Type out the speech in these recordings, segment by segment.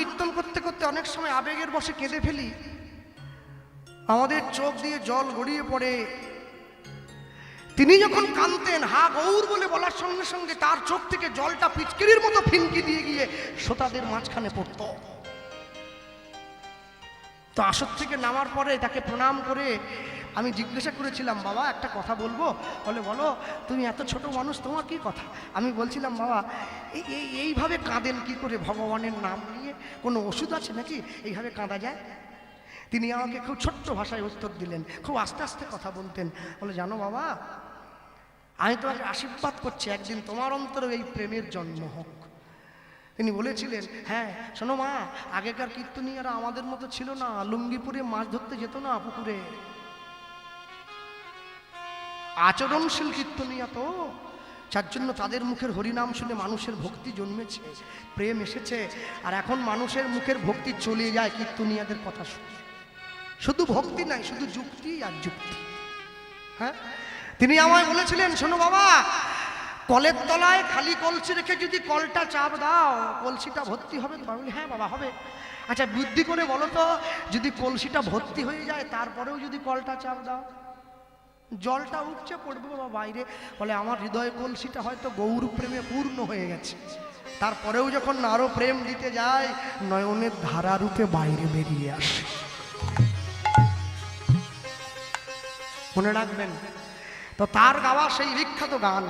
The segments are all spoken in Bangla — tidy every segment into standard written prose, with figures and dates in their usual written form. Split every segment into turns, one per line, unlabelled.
কীর্তন করতে করতে অনেক সময় আবেগের বশে কেঁদে ফেলি, আমাদের চোখ দিয়ে জল গড়িয়ে পড়ে। তিনি যখন কাঁদতেন হা গৌর বলে বলার সঙ্গে সঙ্গে তার চোখ থেকে জলটা পিচকিরির মতো ফিনকি দিয়ে গিয়ে শ্রোতাদের মাঝখানে পড়ত। তো আসর থেকে নামার পরে তাকে প্রণাম করে আমি জিজ্ঞাসা করেছিলাম, বাবা একটা কথা বলবো? বলে, বলো। তুমি এত ছোট মানুষ, তোমার কি কথা? আমি বলছিলাম, বাবা এইভাবে কাঁদেন কি করে ভগবানের নাম নিয়ে? কোনো ওষুধ আছে নাকি এইভাবে কাঁদা যায়? তিনি আমাকে খুব ছোট্ট ভাষায় উত্তর দিলেন, খুব আস্তে আস্তে কথা বলতেন। বলে, জানো বাবা, আমি তোমাকে আশীর্বাদ করছি একদিন তোমার অন্তরে এই প্রেমের জন্ম হোক। তিনি বলেছিলেন, হ্যাঁ শোনো মা, আগেকার কীর্তনীয়রা আমাদের মতো ছিল না, লুঙ্গিপুরে মাছ ধরতে যেত না পুকুরে। আচরণশীল কীর্তনীয়া তো, যার জন্য তাদের মুখের হরিনাম শুনে মানুষের ভক্তি জন্মেছে, প্রেম এসেছে। আর এখন মানুষের মুখের ভক্তি চলে যায় কীর্তনীয়াদের কথা শুনে। শুধু ভক্তি নাই, শুধু যুক্তি আর যুক্তি। হ্যাঁ, তিনি আমায় বলেছিলেন, শোনো বাবা, কলের তলায় খালি কলসি রেখে যদি কলটা চাপ দাও, কলসিটা ভর্তি হবে তো? আমি বলি, হ্যাঁ বাবা হবে। আচ্ছা বুদ্ধি করে বলো তো, যদি কলসিটা ভর্তি হয়ে যায় তারপরেও যদি কলটা চাপ দাও, জলটা উপচে পড়বে বাবা বাইরে। বলে, আমার হৃদয় কলসিটা হয়তো গৌর প্রেমে পূর্ণ হয়ে গেছে, তারপরেও যখন আরো প্রেম দিতে যায়, নয়নের ধারা রূপে বাইরে বেরিয়ে আসে। মনে রাখবেন তো, তার গাওয়া সেই বিখ্যাত গান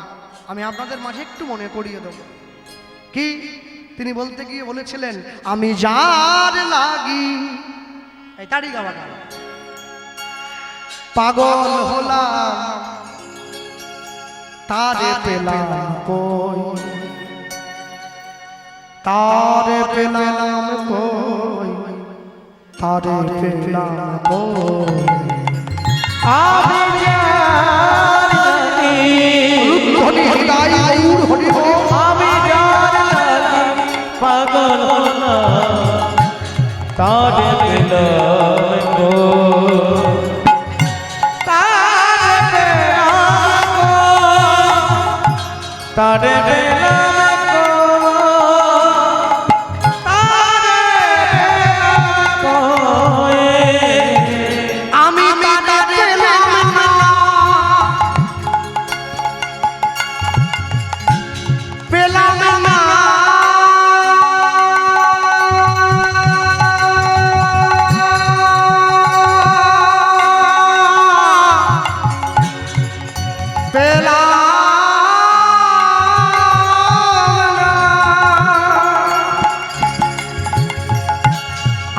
আমি আপনাদের মাঝে একটু মনে করিয়ে দেব। কি তিনি বলতে গিয়ে বলেছিলেন, আমি যার লাগি, এই তারই গাওয়া গান, পাগল হলাম তারে পেলাম কই, তারে পেলাম কই, তারে পেলাম কই, আমি যার লাগি, হরি হৃদয় গৌর হরি হরি,
আমি যার লাগি পাগল হলাম তারে পেলাম কই, তারে পেলাম কই,
আমি তারে পেলাম না, পেলাম না,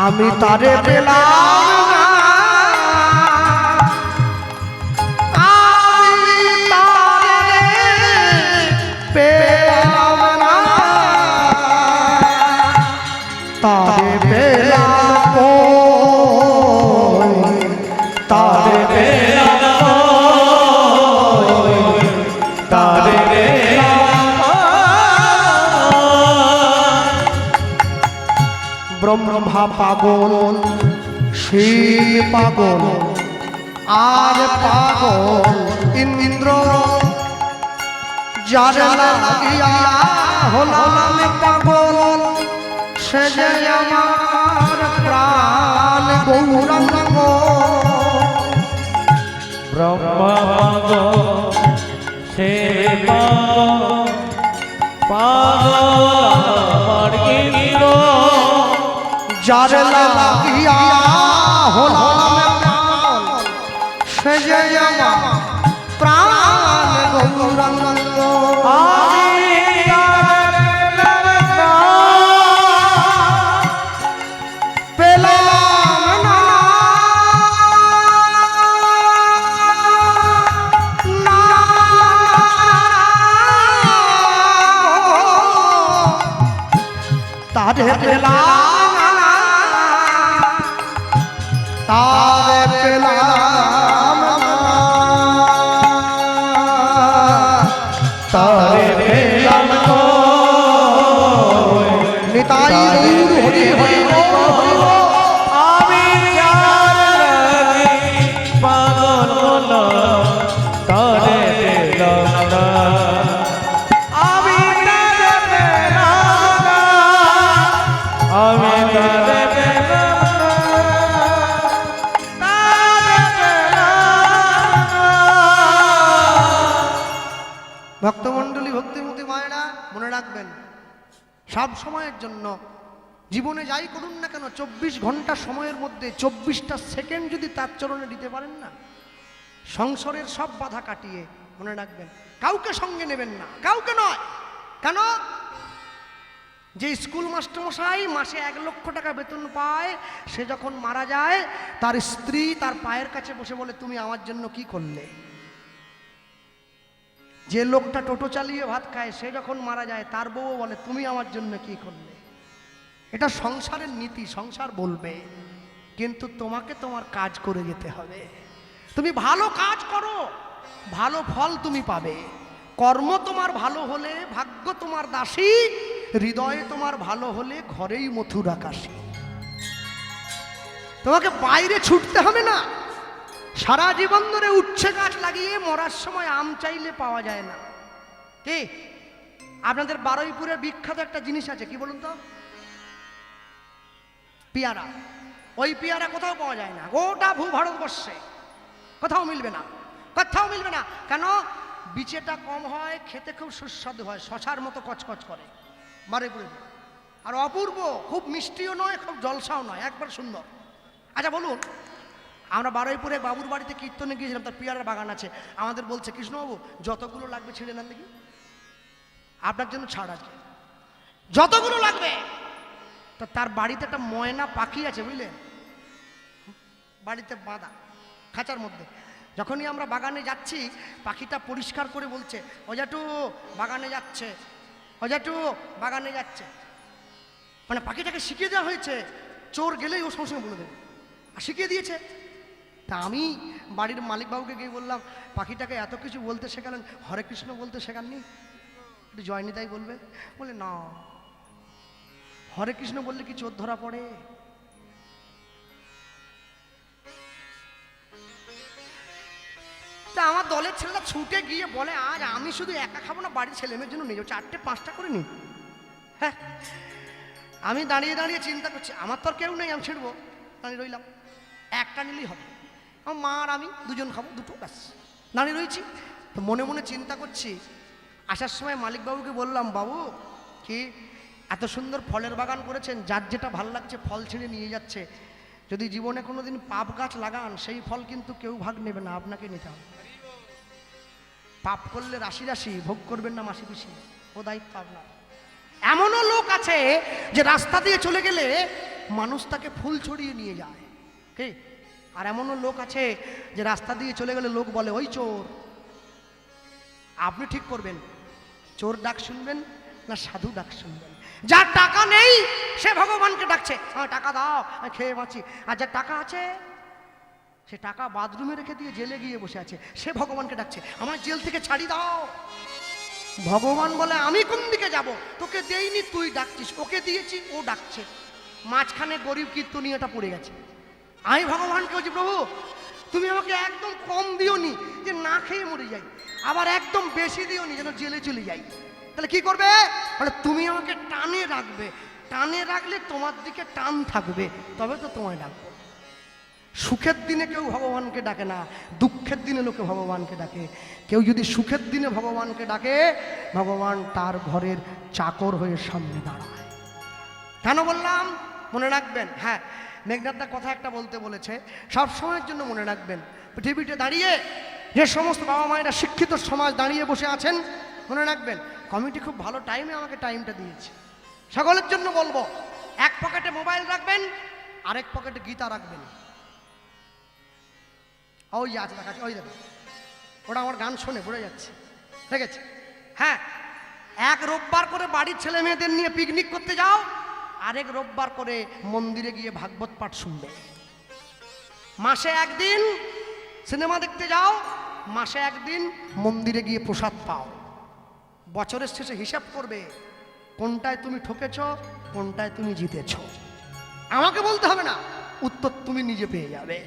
আমি তারে পেলাম না, আমি তারে পেলাম না, তারে পেলাম কই, তারে পেলাম কই, তারে ব্রহ্মা পাগল, শিব পাগল, আর পাগল ইন্দ্র, যার লাগিয়া হলাম পাগল, সে যে আমার প্রাণ গৌরাঙ্গ।
ব্রহ্মা পাগল, শিব পাগল, আমার ইন্দ্র,
যার লাগিয়া হলাম পাগল, সে যে আমার প্রাণ গৌরাঙ্গ। পেলাম না, না, তারে পেলাম না, তারে পেলাম না, তারে পেলাম নিতাই গৌর হরি হরি হরি।
আমি যার লাগি পাগল হলাম তারে পেলাম না, আমি তারে পেলাম না, আমি
রাখবেন সব সময়ের জন্য জীবনে যাই করুন না কেন 24 ঘন্টা সময়ের মধ্যে 24টা সেকেন্ড যদি তার চরণে দিতে পারেন না, সংসারের সব বাধা কাটিয়ে মনে রাখবেন কাউকে সঙ্গে নেবেন না, কাউকে নয়। কেন? যে স্কুল মাস্টারমশাই মাসে 1 লক্ষ টাকা বেতন পায়, সে যখন মারা যায় তার স্ত্রী তার পায়ের কাছে বসে বলে তুমি আমার জন্য কি করলে। যে লোকটা টোটো চালিয়ে ভাত খায় সে যখন মারা যায় তার বউ বলে তুমি আমার জন্য কি করলে। এটা সংসারের নীতি, সংসার বলবে, কিন্তু তোমাকে তোমার কাজ করে যেতে হবে। তুমি ভালো কাজ করো, ভালো ফল তুমি পাবে। কর্ম তোমার ভালো হলে ভাগ্য তোমার দাসী, হৃদয়ে তোমার ভালো হলে ঘরেই মথুরা কাশী। তোমাকে বাইরে ছুটতে হবে না। সারা জীবন ধরে উচ্ছে গাছ লাগিয়ে মরার সময় আম চাইলে পাওয়া যায় না। কি আপনাদের বারুইপুরের বিখ্যাত একটা জিনিস আছে, কি বলুন তো? পেয়ারা। ওই পেয়ারা কোথাও পাওয়া যায় না, গোটা ভারতবর্ষে কোথাও মিলবে না, কোথাও মিলবে না। কেন? বিচেটা কম হয়, খেতে খুব সুস্বাদু হয়, শশার মতো কচকচ করে বারুইপুরে, আর অপূর্ব, খুব মিষ্টিও নয় খুব জলসাও নয়, একবার সুন্দর। আচ্ছা বলুন, আমরা বারুইপুরে বাবুর বাড়িতে কীর্তনে গিয়েছিলাম, তার পেয়ারার বাগান আছে। আমাদের বলছে কৃষ্ণবাবু যতগুলো লাগবে ছেড়ে নেন দেখি, আপনার জন্য ছাড় আছে, যতগুলো লাগবে। তো তার বাড়িতে একটা ময়না পাখি আছে বুঝলেন, বাড়িতে বাঁধা খাঁচার মধ্যে। যখনই আমরা বাগানে যাচ্ছি পাখিটা পরিষ্কার করে বলছে অজাটু বাগানে যাচ্ছে, অজাটু বাগানে যাচ্ছে। মানে পাখিটাকে শিখিয়ে দেওয়া হয়েছে, চোর গেলেই ও সঙ্গে সঙ্গে বলে দেবে, আর শিখিয়ে দিয়েছে। তা আমি বাড়ির মালিকবাবুকে গিয়ে বললাম পাখিটাকে এত কিছু বলতে শেখালেন, হরে কৃষ্ণ বলতে শেখাননি? একটু জয়নিতাই বলবে। বলে না, হরে কৃষ্ণ বললে কি চোর ধরা পড়ে? তা আমার দলের ছেলেরা ছুটে গিয়ে বলে আজ আমি শুধু একা খাবো না, বাড়ির ছেলেমেয়ের জন্য নিয়ে যাবো, 4টে 5টা করে নি। হ্যাঁ, আমি দাঁড়িয়ে দাঁড়িয়ে চিন্তা করছি আমার তো আর কেউ নেই, আমি ছেড়বো, দাঁড়িয়ে রইলাম। একটা নিলেই হবে, আমার মা আর আমি দুজন খাবো, দুটো ব্যাস। দাঁড়িয়ে রয়েছি, তো মনে মনে চিন্তা করছি। আসার সময় মালিকবাবুকে বললাম বাবু কি এত সুন্দর ফলের বাগান করেছেন, যার যেটা ভাল লাগছে ফল ছিঁড়ে নিয়ে যাচ্ছে। যদি জীবনে কোনোদিন পাপ গাছ লাগান সেই ফল কিন্তু কেউ ভাগ নেবে না, আপনাকে নিতে হবে। পাপ করলে রাশি রাশি ভোগ করবেন না মাসি পিসি, ও দায়িত্ব আপনার। এমনও লোক আছে যে রাস্তা দিয়ে চলে গেলে মানুষ তাকে ফুল ছড়িয়ে নিয়ে যায়, কি? আর এমনও লোক আছে যে রাস্তা দিয়ে চলে গেলে লোক বলে ওই চোর। আপনি ঠিক করবেন চোর ডাক শুনবেন না সাধু ডাক শুনবেন। যার টাকা নেই সে ভগবানকে ডাকছে, আমার টাকা দাও আমি খেয়ে বাঁচি। আর যার টাকা আছে সে টাকা বাথরুমে রেখে দিয়ে জেলে গিয়ে বসে আছে, সে ভগবানকে ডাকছে আমার জেল থেকে ছাড়ি দাও। ভগবান বলে আমি কোন দিকে যাব, তোকে দেইনি তুই ডাকছিস, ওকে দিয়েছি ও ডাকছে। মাঝখানে গরিব কীর্তনীয়টা পড়ে গেছে। আমি ভগবানকে বলছি প্রভু তুমি আমাকে একদম কম দিওনি যে না খেয়ে মরে যাই, আবার একদম বেশি দিওনি যেন জেলে চলে যাই। তাহলে কি করবে? মানে তুমি আমাকে টানে রাখবে, টানে রাখলে তোমার দিকে টান থাকবে, তবে তো তোমায় ডাকবো। সুখের দিনে কেউ ভগবানকে ডাকে না, দুঃখের দিনে লোকে ভগবানকে ডাকে। কেউ যদি সুখের দিনে ভগবানকে ডাকে, ভগবান তার ঘরের চাকর হয়ে সামনে দাঁড়ায়। কেন বললাম? মনে রাখবেন। হ্যাঁ, মেঘনাথদা কথা একটা বলতে বলেছে, সব সময়ের জন্য মনে রাখবেন পৃথিবীতে দাঁড়িয়ে যে সমস্ত বাবা মায়েরা শিক্ষিত সমাজ দাঁড়িয়ে বসে আছেন, মনে রাখবেন কমিটি খুব ভালো টাইমে আমাকে টাইমটা দিয়েছে। সকলের জন্য বলবো, এক পকেটে মোবাইল রাখবেন, আরেক পকেটে গীতা রাখবেন। ওই যে আছে দেখাচ্ছে, ওই দেখো, ওটা আমার গান শুনে পড়ে যাচ্ছে, ঠিক আছে? হ্যাঁ, এক রোববার করে বাড়ির ছেলে মেয়েদের নিয়ে পিকনিক করতে যাও, আরেক রোববার করে মন্দিরে গিয়ে ভাগবত পাঠ শুনবে। মাসে একদিন সিনেমা দেখতে যাও, মাসে একদিন মন্দিরে গিয়ে প্রসাদ পাও। বছরের শেষে হিসাব করবে কোনটায় তুমি ঠকেছ, কোনটায় তুমি জিতেছ। আমাকে বলতে হবে না, উত্তর তুমি নিজে পেয়ে যাবে।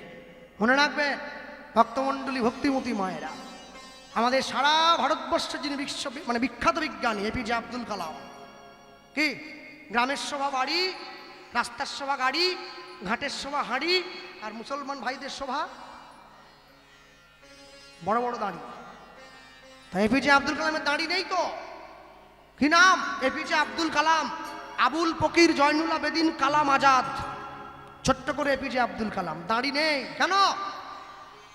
মনে রাখবে ভক্তমণ্ডলী, ভক্তিমতী মায়েরা, আমাদের সারা ভারতবর্ষে যিনি বিখ্যাত বিজ্ঞানী এপিজে আব্দুল কালাম, কি গ্রামের শোভা বাড়ি, রাস্তার শোভা গাড়ি, ঘাটের শোভা হাঁড়ি, আর মুসলমান ভাইদের শোভা বড় বড় দাঁড়ি। তাই এপিজে আব্দুল কালামের দাঁড়ি নেই তো, কি নাম? এপিজে আব্দুল কালাম, আবুল ফকির জয়নুল আবেদিন কালাম আজাদ। ছোট্ট করে এপিজে আব্দুল কালাম, দাড়ি নেই কেন?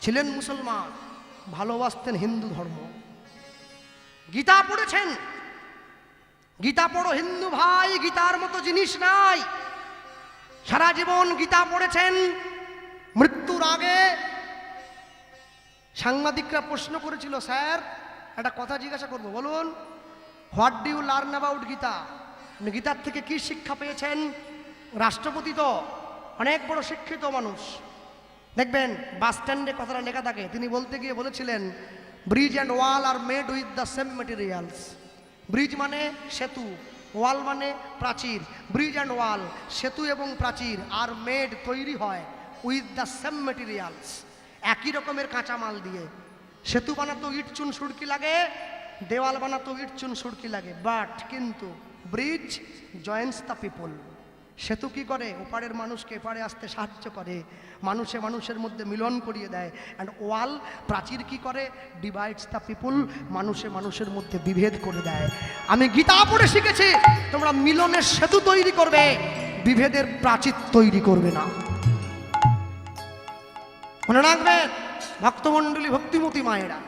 ছিলেন মুসলমান, ভালোবাসতেন হিন্দু ধর্ম। গীতা পড়েছেন? গীতা পড়ো হিন্দু ভাই, গীতার মতো জিনিস নাই। সারা জীবন গীতা পড়েছেন। মৃত্যুর আগে সাংবাদিকরা প্রশ্ন করেছিল, স্যার একটা কথা জিজ্ঞাসা করব, বলুন what do you learn about Gita? আপনি গীতার থেকে কি শিক্ষা পেয়েছেন? রাষ্ট্রপতি তো অনেক বড় শিক্ষিত মানুষ, দেখবেন বাস স্ট্যান্ডে কথাটা লেখা থাকে। তিনি বলতে গিয়ে বলেছিলেন, bridge and wall are made with the same materials. Bridge মানে সেতু, ওয়াল মানে প্রাচীর। ব্রিজ অ্যান্ড ওয়াল, সেতু এবং প্রাচীর, আর মেড তৈরি হয় উইথ দ্য সেম মেটেরিয়ালস, একই রকমের কাঁচামাল দিয়ে। সেতু বানাতো ইট চুন সুড়কি লাগে, দেওয়াল বানাতো ইট চুন সুড়কি লাগে, বাট কিন্তু ব্রিজ জয়েন্টস দ্য পিপল। সেতু কি করে? ওপারের মানুষকে এপারে আসতে সাহায্য করে, মানুষে মানুষের মধ্যে মিলন করিয়ে দেয়। অ্যান্ড ওয়াল, প্রাচীর কি করে? ডিভাইডস দ্য পিপল, মানুষে মানুষের মধ্যে বিভেদ করে দেয়। আমি গীতা পড়ে শিখেছি, তোমরা মিলনের সেতু তৈরি করবে, বিভেদের প্রাচীর তৈরি করবে না। মনে রাখবেন ভক্তমণ্ডলী, ভক্তিমতী মায়েরা,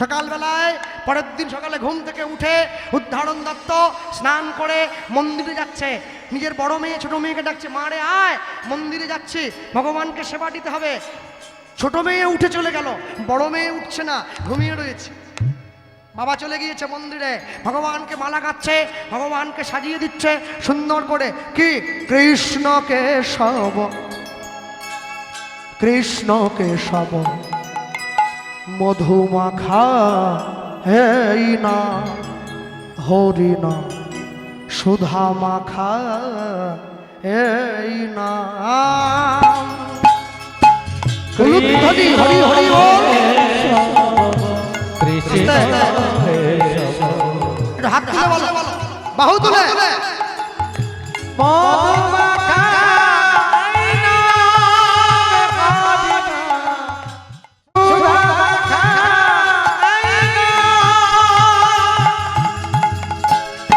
সকালবেলায় পরের দিন সকালে ঘুম থেকে উঠে উদ্ধারণ দত্ত স্নান করে মন্দিরে যাচ্ছে। নিজের বড় মেয়ে ছোট মেয়েকে ডাকছে, মা রে আয়, মন্দিরে যাচ্ছি, ভগবানকে সেবা দিতে হবে। ছোট মেয়ে উঠে চলে গেল, বড় মেয়ে উঠছে না, ঘুমিয়ে রয়েছে। বাবা চলে গিয়েছে মন্দিরে, ভগবানকে মালা গাচ্ছে, ভগবানকে সাজিয়ে দিচ্ছে সুন্দর করে। কি? কৃষ্ণ কেশব, কৃষ্ণ কেশব মধুমাখা হেই না, হরি না সুধা মাখা এই না। হরি হরি হরি হরি বল।
কৃষ্ণ
একটু হাত তুলে বলো, বাহু তুলে।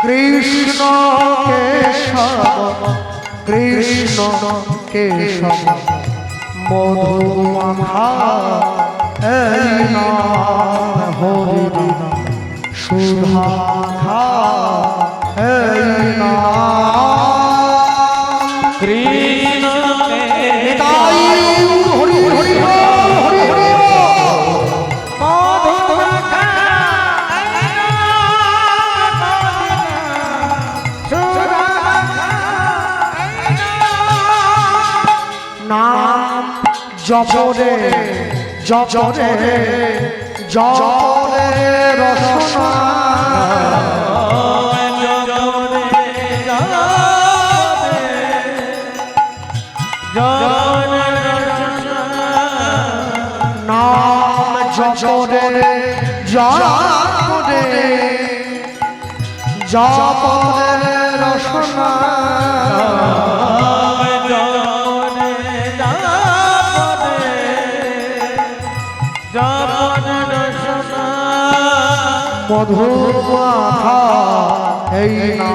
কৃষ্ণ কেশব, কৃষ্ণ কেশব মধুমাখা এই না, হরি না সুধা মাখা এই না।
কৃষ্ণ
তাই হরি হরি হরি হরি। নাম জপরে জপরে জপরে রসনা, নাম জপরে জপরে জপরে রসনা। মধুমাখা এই না,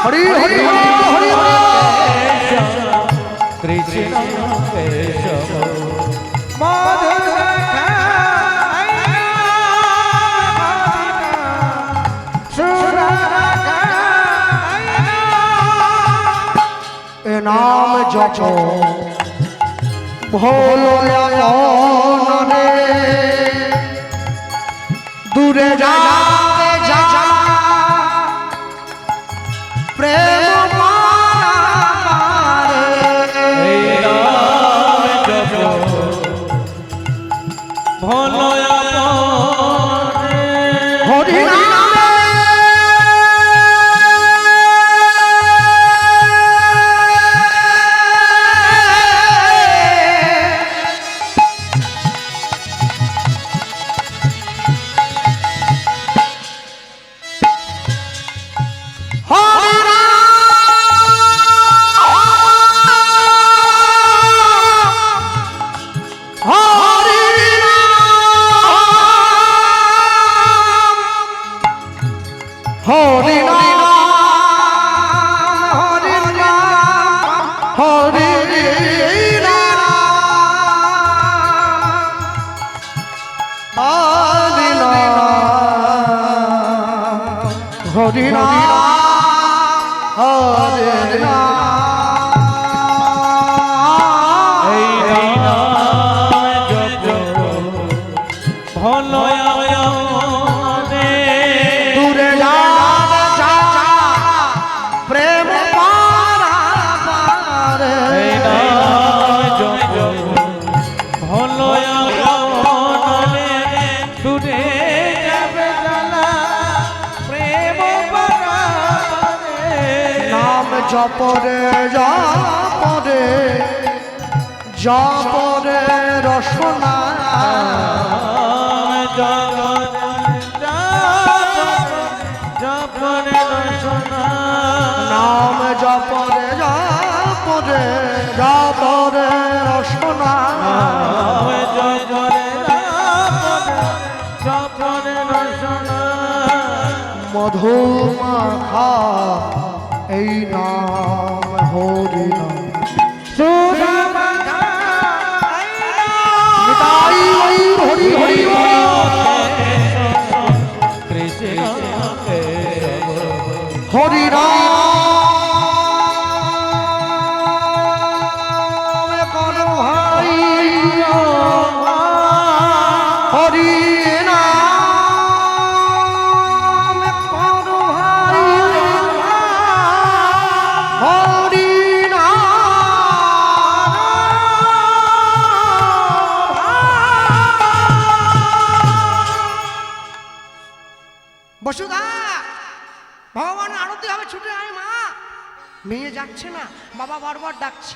হরি হরি হরি হরি হরি।
কৃষ্ণ কেশব
এ নাম জপ ভোলো রে, দূরে যাবে যা প্রেম মারে। হরি হরি নাম হরে নাম
এই নাম জপ ভালো রে
দূরে যা প্রেম পারাপারে
এই নাম জপ ভালো রে দূরে যাবে জানা প্রেম পারে
নাম জপরে জপরে জপরে রসনা নাম জপরে জপরে জপরে রসনা মধু মাখা এই নাম হরি নাম নিতাই হরি হরি হরি রাম করো ভাই হরি নাম করো ভাই হরি বসুধা ভগবান আরতি হবে ছুটে আয় মা মেয়ে যাচ্ছে না বাবা বারবার ডাকছে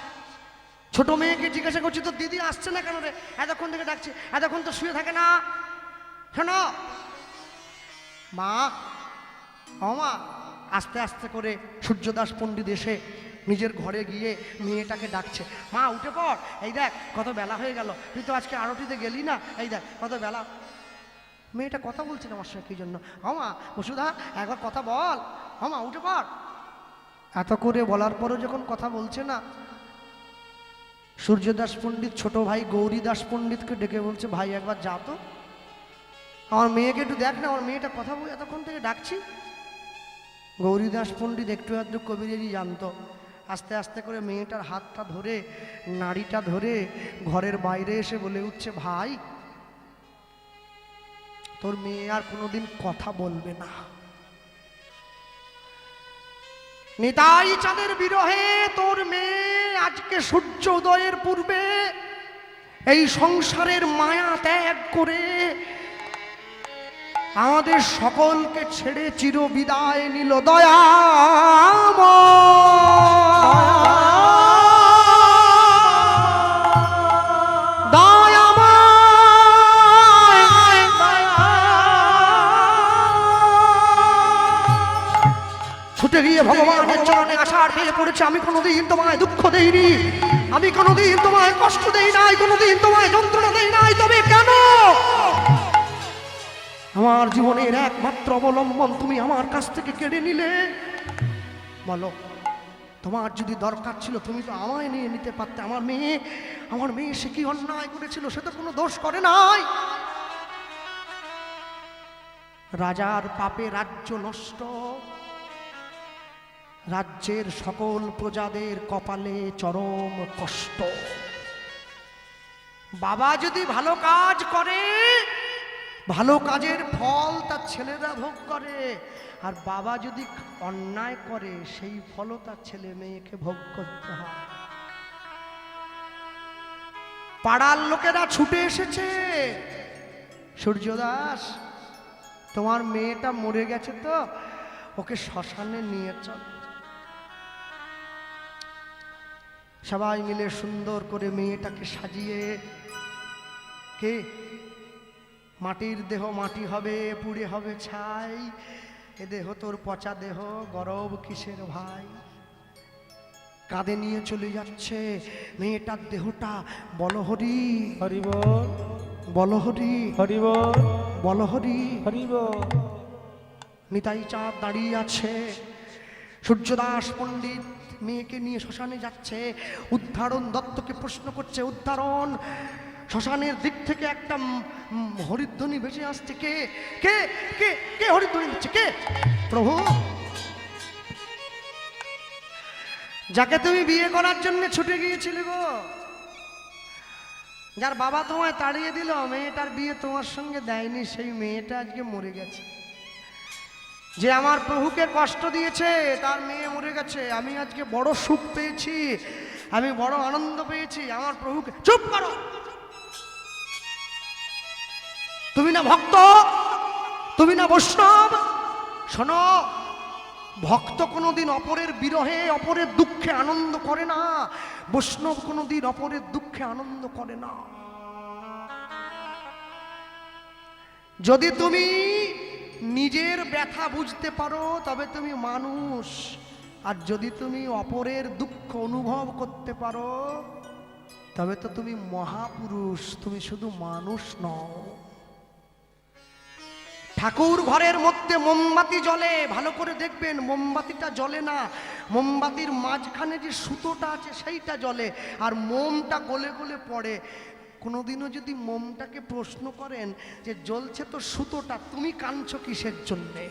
ছোট মেয়েকে জিজ্ঞাসা করছি তো দিদি আসছে না কেন রে এতক্ষণ থেকে ডাকছে এতক্ষণ তো শুয়ে থাকে না শোনো মা ও মা আস্তে আস্তে করে সূর্যদাস পণ্ডিত এসে নিজের ঘরে গিয়ে মেয়েটাকে ডাকছে মা উঠে পড় এই দেখ কত বেলা হয়ে গেল তুই তো আজকে আরতিতে গেলি না এই দেখ কত বেলা মেয়েটা কথা বলছে না আমার সঙ্গে কি জন্য মা বসুধা একবার কথা বল মা উঠে পড় এত করে বলার পরও যখন কথা বলছে না সূর্যদাস পণ্ডিত ছোট ভাই গৌরীদাস পণ্ডিতকে ডেকে বলছে ভাই একবার যা তো আমার মেয়েকে একটু দেখ না আমার মেয়েটা কথা বলে এতক্ষণ থেকে ডাকছি গৌরীদাস পণ্ডিত একটু আধটু কবিরেরই জানতো আস্তে আস্তে করে মেয়েটার হাতটা ধরে নাড়িটা ধরে ঘরের বাইরে এসে বলে উঠছে ভাই তোর মেয়ে আর কোনোদিন কথা বলবে না নিতাই চাঁদের বিরহে তোর মেয়ে আজকে সূর্য উদয়ের পূর্বে এই সংসারের মায়া ত্যাগ করে আমাদের সকলকে ছেড়ে চির বিদায় নিল ছুটে গিয়ে ভগবানের চরণে আসার পেয়ে পড়েছে আমি কোনোদিন তোমায় দুঃখ দেইনি আমি কোনোদিন তোমায় কষ্ট দেই নাই কোনোদিন তোমায় যন্ত্রণা দেই নাই তবে কেন আমার জীবনের একমাত্র অবলম্বন তুমি আমার কাছ থেকে কেড়ে নিলে বলো তোমার যদি দরকার ছিল তুমি তো আমায় নিয়ে নিতে পারতে আমার মেয়ে সে কি অন্যায় করেছিল সে তো কোনো দোষ করে নাই রাজার পাপে রাজ্য নষ্ট রাজ্যের সকল প্রজাদের কপালে চরম কষ্ট বাবা যদি ভালো কাজ করে ভালো কাজের ফল তার ছেলেরা ভোগ করে আর বাবা যদি অন্যায় করে সেই ফলও তার ছেলে মেয়েকে ভোগ করতে হয় পাড়ার লোকেরা ছুটে এসেছে সূর্যদাস তোমার মেয়েটা মরে গেছে তো ওকে শ্মশানে নিয়ে চল সবাই মিলে সুন্দর করে মেয়েটাকে সাজিয়ে কে মাটির দেহ মাটি হবে পুড়ে হবে ছাই এ দেহ তোর পচা দেহ গরব কিসের ভাই কাঁধে নিয়ে চলে যাচ্ছে মেয়েটার দেহটা বল হরি
হরি বল
বল হরি
হরি বল
বল হরি
হরি বল
নিতাই চাঁদ দাঁড়িয়ে আছে সূর্যদাস পণ্ডিত মেয়েকে নিয়ে শ্মশানে যাচ্ছে উদ্ধারণ দত্তকে প্রশ্ন করছে উদ্ধারণ শ্মশানের দিক থেকে একটা হরিধ্বনি ভেসে আসছে। কে কে কে কে হরিধ্বনি দিচ্ছে? কে? প্রভু, যাকে তুমি বিয়ে করার জন্য ছুটে গিয়েছিলে গো, যার বাবা তোমায় তাড়িয়ে দিল, মেয়েটার বিয়ে তোমার সঙ্গে দেয়নি, সেই মেয়েটা আজকে মরে গেছে। যে আমার প্রভুকে কষ্ট দিয়েছে তার মেয়ে মরে গেছে। আমি আজকে বড় সুখ পেয়েছি, আমি বড় আনন্দ পেয়েছি আমার প্রভুকে। চুপ করো, তুমি না ভক্ত, তুমি না বৈষ্ণব। শোনো, ভক্ত কোনোদিন অপরের বিরহে অপরের দুঃখে আনন্দ করে না, বৈষ্ণব কোনোদিন অপরের দুঃখে আনন্দ করে না। যদি তুমি নিজের ব্যথা বুঝতে পারো তবে তুমি মানুষ, আর যদি তুমি অপরের দুঃখ অনুভব করতে পারো তবে তো তুমি মহাপুরুষ, তুমি শুধু মানুষ নও। ঠাকুর ঘরের মধ্যে মোমবাতি জ্বলে, ভালো করে দেখবেন মোমবাতিটা জ্বলে না, মোমবাতির মাঝখানে যে সুতোটা আছে সেইটা জ্বলে, আর মোমটা গলে গলে পড়ে। কোনোদিনও যদি মোমটাকে প্রশ্ন করেন যে জ্বলছে তো সুতোটা, তুমি কাঁদছো কিসের জন্যে?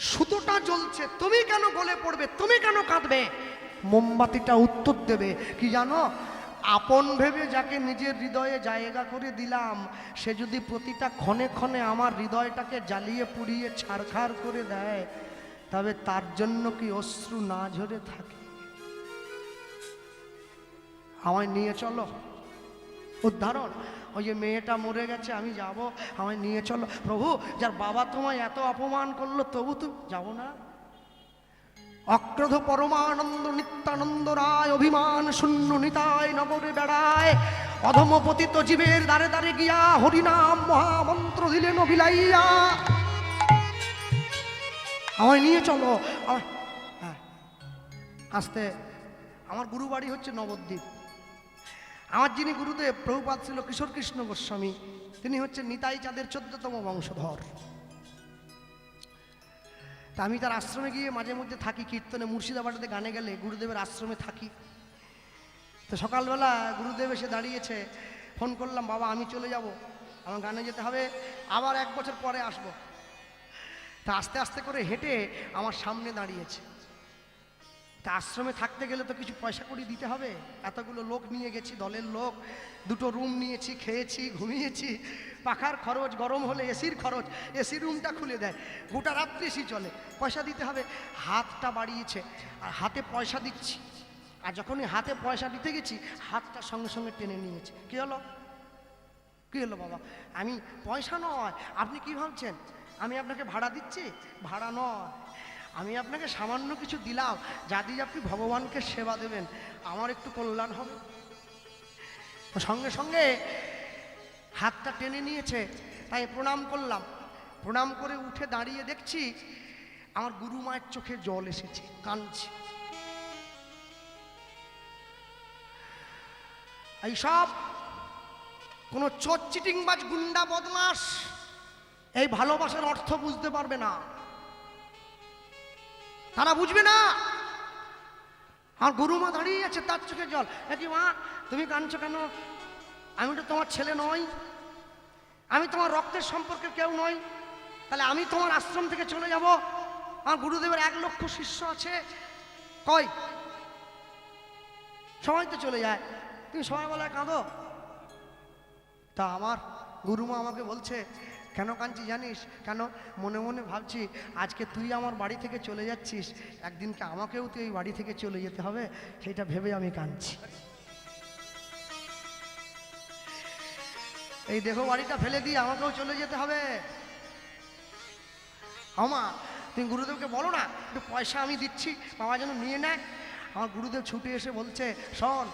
সুতোটা জ্বলছে, তুমি কেন গলে পড়বে, তুমি কেন কাঁদবে? মোমবাতিটা উত্তর দেবে কি জানো? আপন ভেবে যাকে নিজের হৃদয়ে জায়গা করে দিলাম, সে যদি প্রতিটা ক্ষণে ক্ষণে আমার হৃদয়টাকে জ্বালিয়ে পুড়িয়ে ছারখার করে দেয়, তবে তার জন্য কি অশ্রু না ঝরে থাকে? আমায় নিয়ে চলো, উদাহরণ, ওই যে মেয়েটা মরে গেছে, আমি যাব, আমায় নিয়ে চলো। প্রভু, যার বাবা তোমায় এত অপমান করলো তবু তুমি যাবো না? অক্রোধ পরমানন্দ নিত্যানন্দ রায় অভিমান শূন্য নিতাই নগরে বেড়ায়, অধম পতিত জীবের দ্বারে দ্বারে গিয়া হরিনাম মহামন্ত্র দিলেন অবিলাইয়া। আমায় নিয়ে চলো। হ্যাঁ, আসতে। আমার গুরু বাড়ি হচ্ছে নবদ্বীপ। আমার যিনি গুরুদেব প্রভুপাদ ছিল কিশোর কৃষ্ণ গোস্বামী, তিনি হচ্ছেন নিতাই চাঁদের 14তম বংশধর। তা আমি তার আশ্রমে গিয়ে মাঝে মধ্যে থাকি, কীর্তনে মুর্শিদাবাদে গানে গেলে গুরুদেবের আশ্রমে থাকি। তো সকালবেলা গুরুদেব এসে দাঁড়িয়েছে, ফোন করলাম, বাবা আমি চলে যাব, আমার গানে যেতে হবে, আবার 1 বছর পরে আসবো। তা আস্তে আস্তে করে হেঁটে আমার সামনে দাঁড়িয়েছে। তা আশ্রমে থাকতে গেলে তো কিছু পয়সা কড়ি দিতে হবে, এতগুলো লোক নিয়ে গেছি, দলের লোক, 2টো রুম নিয়েছি, খেয়েছি, ঘুমিয়েছি, পাখার খরচ, গরম হলে এসির খরচ, এসি রুমটা খুলে দেয়, গোটা রাত্রি এসি চলে, পয়সা দিতে হবে। হাতটা বাড়িয়েছে আর হাতে পয়সা দিচ্ছি, আর যখনই হাতে পয়সা দিতে গেছি হাতটা সঙ্গে সঙ্গে টেনে নিয়েছে। কী হলো, কী হলো বাবা? আমি পয়সা নয়, আপনি কি ভাবছেন আমি আপনাকে ভাড়া দিচ্ছি? ভাড়া নয়, আমি আপনাকে সামান্য কিছু দিলাম, যা দিয়ে আপনি ভগবানকে সেবা দেবেন, আমার একটু কল্যাণ হবে। সঙ্গে সঙ্গে হাতটা টেনে নিয়েছে, তাই প্রণাম করলাম। প্রণাম করে উঠে দাঁড়িয়ে দেখছি আমার গুরু মায়ের চোখে জল এসেছে, কাঁদছে। এইসব কোনো চোর চিটিংবাজ গুন্ডা বদমাস এই ভালোবাসার অর্থ বুঝতে পারবে না, তারা বুঝবে না। আমার গুরুমা দাঁড়িয়ে আছে, তার চোখে জল। কি মা, তুমি কাঁদছো কেন? আমি তো তোমার ছেলে নই, আমি তোমার রক্তের সম্পর্কে কেউ নই, তাহলে আমি তোমার আশ্রম থেকে চলে যাব? আমার গুরুদেবের 1 লক্ষ শিষ্য আছে, কই সবাই তো চলে যায়, তুমি সবাই বলায় কাঁদো? তা আমার গুরুমা আমাকে বলছে, কেন কাঁদছি জানিস? কেন? মনে মনে ভাবছি আজকে তুই আমার বাড়ি থেকে চলে যাচ্ছিস, একদিনকে আমাকেও তুই এই বাড়ি থেকে চলে যেতে হবে, সেটা ভেবে আমি কাঁদছি। এই দেখো বাড়িটা ফেলে দিয়ে আমাকেও চলে যেতে হবে। আমা, তুমি গুরুদেবকে বলো না একটু পয়সা আমি দিচ্ছি, বাবা যেন নিয়ে নেয়। আমার গুরুদেব ছুটে এসে বলছে, শোন,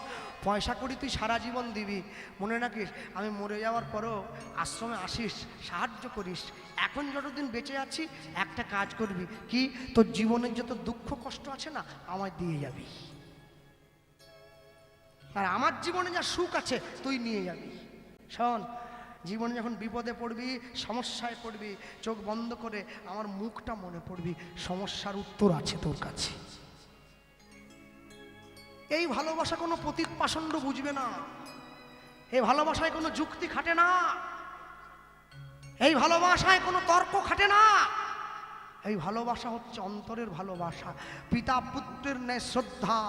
পয়সা করি তুই সারা জীবন দিবি, মনে রাখিস আমি মরে যাওয়ার পরও আশ্রমে আসিস, সাহায্য করিস। এখন যতদিন বেঁচে আছি একটা কাজ করবি, কি? তোর জীবনের যত দুঃখ কষ্ট আছে না আমায় দিয়ে যাবি, আর আমার জীবনে যা সুখ আছে তুই নিয়ে যাবি। শোন, জীবনে যখন বিপদে পড়বি, সমস্যায় পড়বি, চোখ বন্ধ করে আমার মুখটা মনে পড়বি, সমস্যার উত্তর আছে তোর কাছে। এই ভালোবাসা কোনো পতিত পাষণ্ড বুঝবে না, এই ভালোবাসায় কোনো যুক্তি খাটে না, এই ভালোবাসায় কোনো তর্ক খাটে না। এই ভালোবাসা হচ্ছে অন্তরের ভালোবাসা, পিতা পুত্রের ন্যায় শ্রদ্ধা।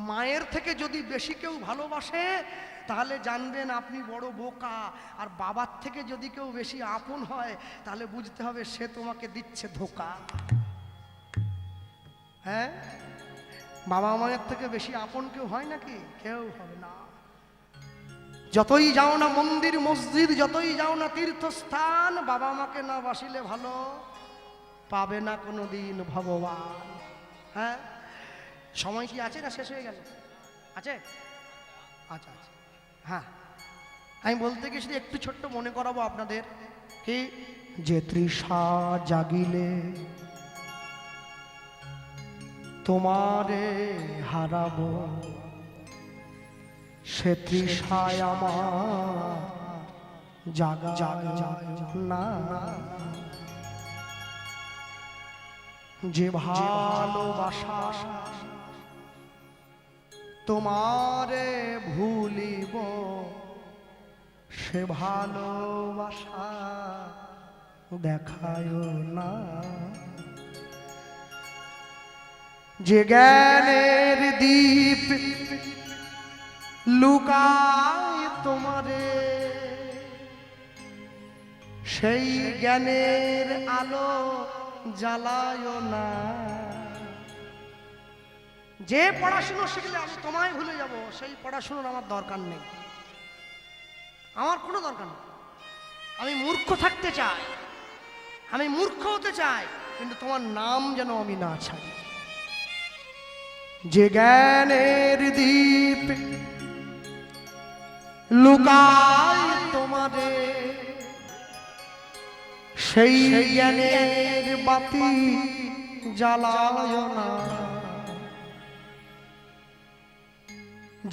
মায়ের থেকে যদি বেশি কেউ ভালোবাসে তাহলে জানবেন আপনি বড় বোকা, আর বাবার থেকে যদি কেউ বেশি আপন হয় তাহলে বুঝতে হবে সে তোমাকে দিচ্ছে ধোঁকা। হ্যাঁ, বাবা মায়ের থেকে বেশি আপন কেউ হয় নাকি? কেউ হবে না। যতই যাও না মন্দির মসজিদ, যতই যাও না তীর্থস্থান, বাবা মাকে না বাসিলে ভালো পাবে না কোনোদিন ভগবান। হ্যাঁ, সময় কি আছে না শেষ হয়ে গেল? আছে? আচ্ছা আচ্ছা, হ্যাঁ, আমি বলতে গেছি একটু ছোট্ট মনে করাবো আপনাদের কি, যে তৃষা জাগিলে তোমারে হারাবো, সে তৃষায় আমার জাগা না। যে ভালোবাসা তোমারে ভুলিব, সে ভালোবাসা দেখায় না। যে জ্ঞানের দীপ লুকায় তোমারে, সেই জ্ঞানের আলো জ্বালায় না। যে পড়াশুনো শিখলে আমি তোমায় ভুলে যাব, সেই পড়াশুনোর আমার দরকার নেই, আমার কোনো দরকার নেই। আমি মূর্খ থাকতে চাই, আমি মূর্খ হতে চাই, কিন্তু তোমার নাম যেন আমি না ছাড়ি। যে জ্ঞানের দীপ লুকায় তোমারে, সেই জ্ঞানের বাতি জ্বালায় না।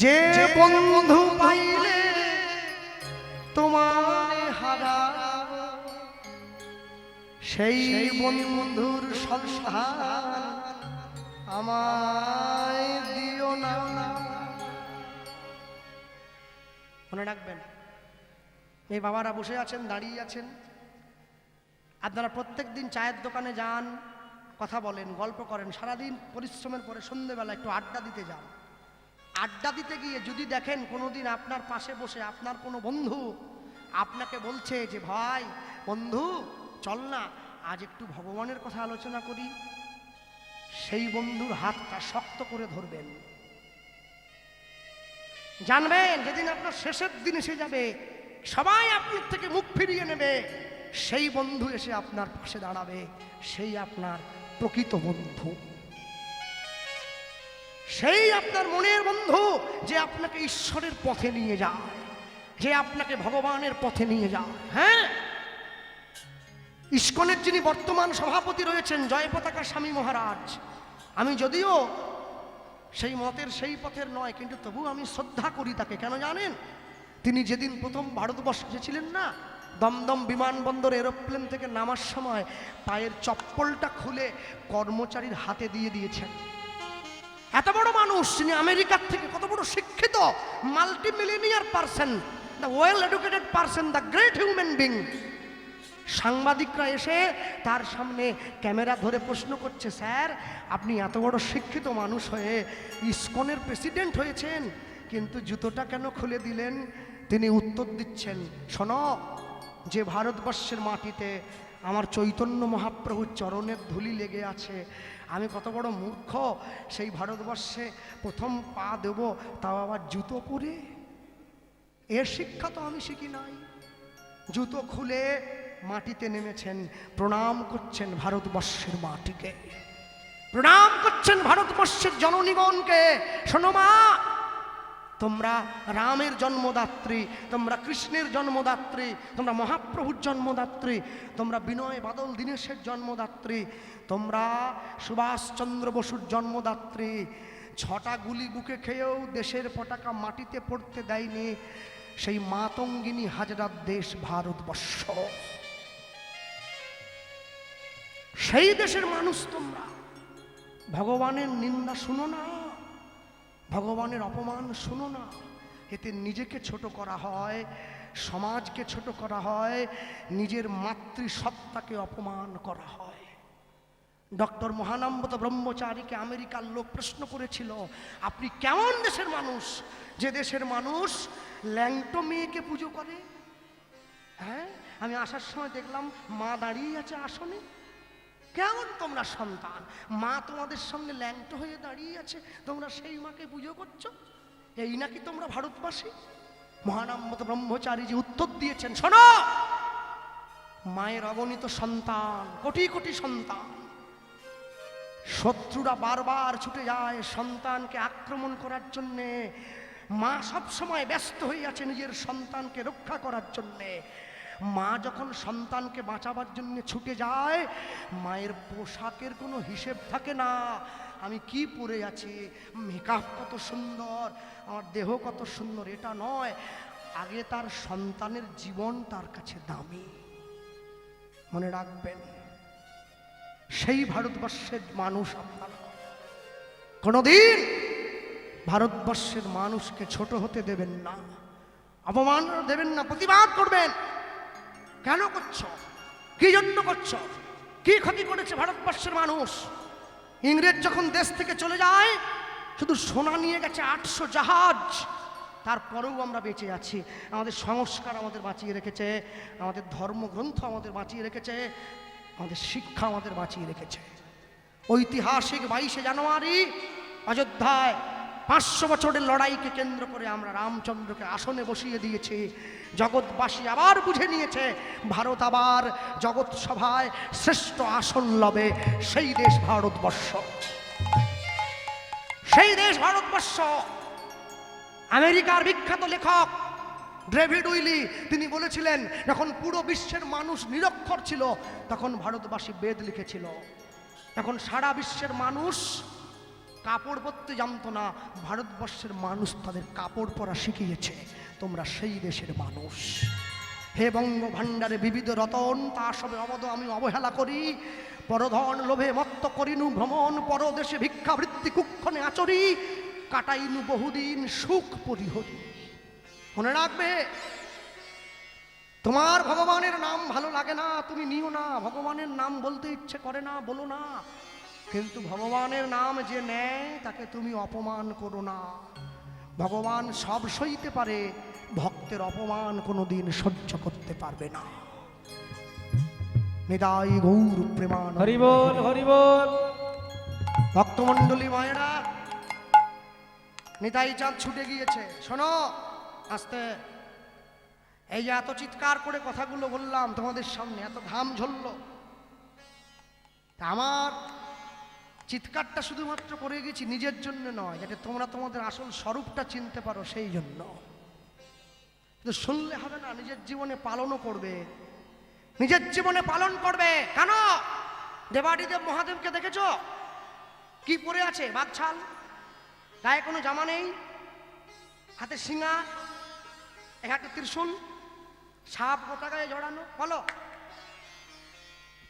যে বন্ধু পাইলে তোমার হারাব, সেই বন্ধুর সংসার আমায় দিও না। মনে রাখবেন, এই বাবারা বসে আছেন, দাঁড়িয়ে আছেন, আপনারা প্রত্যেক দিন চায়ের দোকানে যান, কথা বলেন, গল্প করেন, সারাদিন পরিশ্রমের পরে সন্ধ্যেবেলা একটু আড্ডা দিতে যান। আড্ডা দিতে গিয়ে যদি দেখেন কোনোদিন আপনার পাশে বসে আপনার কোনো বন্ধু আপনাকে বলছে যে ভাই বন্ধু চল না আজ একটু ভগবানের কথা আলোচনা করি, সেই বন্ধুর হাতটা শক্ত করে ধরবেন। জানবেন যেদিন আপনার শেষের দিন এসে যাবে, সবাই আপনার থেকে মুখ ফিরিয়ে নেবে, সেই বন্ধু এসে আপনার পাশে দাঁড়াবে, সেই আপনার প্রকৃত বন্ধু, সেই আপনার মনের বন্ধু, যে আপনাকে ঈশ্বরের পথে নিয়ে যায়, যে আপনাকে ভগবানের পথে নিয়ে যায়। হ্যাঁ, ইস্কনের যিনি বর্তমান সভাপতি রয়েছেন জয় পতাকা স্বামী মহারাজ, আমি যদিও সেই মতের সেই পথের নয়, কিন্তু তবু আমি শ্রদ্ধা করি তাকে। কেন জানেন? তিনি যেদিন প্রথম ভারতবর্ষ এসেছিলেন না, দমদম বিমানবন্দর এরোপ্লেন থেকে নামার সময় পায়ের চপ্পলটা খুলে কর্মচারীর হাতে দিয়ে দিয়েছেন। এত বড় মানুষ, তিনি আমেরিকার থেকে কত বড় শিক্ষিত, multi millionaire person, the well educated person, the great human being. সাংবাদিকরা এসে তার সামনে ক্যামেরা ধরে প্রশ্ন করছে, স্যার আপনি এত বড় শিক্ষিত মানুষ হয়ে ইসকনের প্রেসিডেন্ট হয়েছেন, কিন্তু জুতোটা কেন খুলে দিলেন? তিনি উত্তর দিচ্ছেন, শোনো, যে ভারতবর্ষের মাটিতে আমার চৈতন্য মহাপ্রভুর চরণের ধুলি লেগে আছে, আমি কত বড় মূর্খ, সেই ভারতবর্ষে প্রথম পা দেব তাও আবার জুতো পরে। এর শিক্ষা তো আমি শিখি নাই। জুতো খুলে মাটিতে নেমেছেন, প্রণাম করছেন ভারতবর্ষের মাটিকে, প্রণাম করছেন ভারতবর্ষের জননীগণকে। শোনো মা, তোমরা রামের জন্মদাত্রী, তোমরা কৃষ্ণের জন্মদাত্রী, তোমরা মহাপ্রভুর জন্মদাত্রী, তোমরা বিনয় বাদল দীনেশের জন্মদাত্রী, তোমরা সুভাষচন্দ্র বসুর জন্মদাত্রী। 6টা গুলি বুকে খেয়েও দেশের পতাকা মাটিতে পড়তে দেয়নি সেই মাতঙ্গিনী হাজরার দেশ ভারতবর্ষ। সেই দেশের মানুষ তোমরা। ভগবানের নিন্দা শুনো না, ভগবানের অপমান শুনো না, এতে নিজেকে ছোট করা হয়, সমাজকে ছোট করা হয়, নিজের মাতৃসত্তাকে অপমান করা হয়। ডক্টর মহানম্বত ব্রহ্মচারীকে আমেরিকার লোক প্রশ্ন করেছিল, আপনি কেমন দেশের মানুষ যে দেশের মানুষ ল্যাংটো মেয়েকে পুজো করে? হ্যাঁ, আমি আসার সময় দেখলাম মা দাঁড়িয়ে আছে আসনে। কেমন তোমরা সন্তান, মা তোমাদের সঙ্গে ল্যাংটো হয়ে দাঁড়িয়ে আছে, তোমরা সেই মাকে পুজো করছো? এই নাকি তোমরা ভারতবাসী? মহানম্বত ব্রহ্মচারী যে উত্তর দিয়েছেন, শোনো, মায়ের অগণিত সন্তান, কোটি কোটি সন্তান, শত্রুরা বারবার ছুটে যায় সন্তানকে আক্রমণ করার জন্যে, মা সব সময় ব্যস্ত হয়ে আছে নিজের সন্তানকে রক্ষা করার জন্যে। মা যখন সন্তানকে বাঁচাবার জন্য ছুটে যায়, মায়ের পোশাকের কোনো হিসেব থাকে না। আমি কি পরে আছি, মেকআপ কত সুন্দর, আমার দেহ কত সুন্দর, এটা নয়। আগে তার সন্তানের জীবন তার কাছে দামি। মনে রাখবেন, সেই ভারতবর্ষের মানুষ আপনারা কোনোদিন ভারতবর্ষের মানুষকে ছোট হতে দেবেন না, অপমান দেবেন না, প্রতিবাদ করবেন। কেন করছো, কি জন্য করছো, কি ক্ষতি করেছে ভারতবর্ষের মানুষ? ইংরেজ যখন দেশ থেকে চলে যায়, শুধু সোনা নিয়ে গেছে 800 জাহাজ, তারপরেও আমরা বেঁচে আছি। আমাদের সংস্কার আমাদের বাঁচিয়ে রেখেছে, আমাদের ধর্মগ্রন্থ আমাদের বাঁচিয়ে রেখেছে, আমাদের শিক্ষা আমাদের বাঁচিয়ে রেখেছে। ঐতিহাসিক 22শে জানুয়ারি অযোধ্যায় 500 বছরের লড়াইকে কেন্দ্র করে আমরা রামচন্দ্রকে আসনে বসিয়ে দিয়েছি। জগৎবাসী আবার বুঝে নিয়েছে, ভারত আবার জগৎ সভায় শ্রেষ্ঠ আসন লবে। সেই দেশ ভারতবর্ষ, সেই দেশ ভারতবর্ষ। আমেরিকার বিখ্যাত লেখক ডেভিড উইলি তিনি বলেছিলেন, যখন পুরো বিশ্বের মানুষ নিরক্ষর ছিল, তখন ভারতবাসী বেদ লিখেছিল। এখন সারা বিশ্বের মানুষ কাপড় পরতে জানতো না, ভারতবর্ষের মানুষ তাদের কাপড় পরা শিখিয়েছে। তোমরা সেই দেশের মানুষ। হে বঙ্গ ভাণ্ডারে বিবিধ রতন, তা সবে অবদ আমি অবহেলা করি। পরধন লোভে মত্ত করিনু ভ্রমণ, পরদেশে ভিক্ষাবৃত্তি কুক্ষণে আচরি, কাটাইনু বহুদিন সুখ পরিহরি। মনে রাখবে, তোমার ভগবানের নাম ভালো লাগে না, তুমি নিও না। ভগবানের নাম বলতে ইচ্ছে করে না, বলো না। কিন্তু ভগবানের নাম যে নেয়, তাকে তুমি অপমান করো না। ভগবান সব সইতে পারে, ভক্তের অপমান কোনোদিন সহ্য করতে পারবে না। নিতাই গৌর প্রেমানন্দ।
হরি বল, হরি বল।
ভক্তমণ্ডলী মায়েরা, নিতাই চাঁদ ছুটে গিয়েছে। শোনো আস্তে, এই যে এত চিৎকার করে কথাগুলো বললাম তোমাদের সামনে, এত ঘাম ঝরল, আমার চিৎকারটা শুধুমাত্র করে গেছি নিজের জন্য নয়, যাতে তোমরা তোমাদের আসল স্বরূপটা চিনতে পারো, সেই জন্য। কিন্তু শুনলে হবে না, নিজের জীবনে পালনও করবে, নিজের জীবনে পালন করবে। কেন? দেবাদিদেব মহাদেবকে দেখেছ কি পরে আছে? বাঘছাল, গায়ে কোনো জামা নেই, হাতে শিঙা, একটা ত্রিশূল, সাপ গোটা গায়ে জড়ানো। বলো,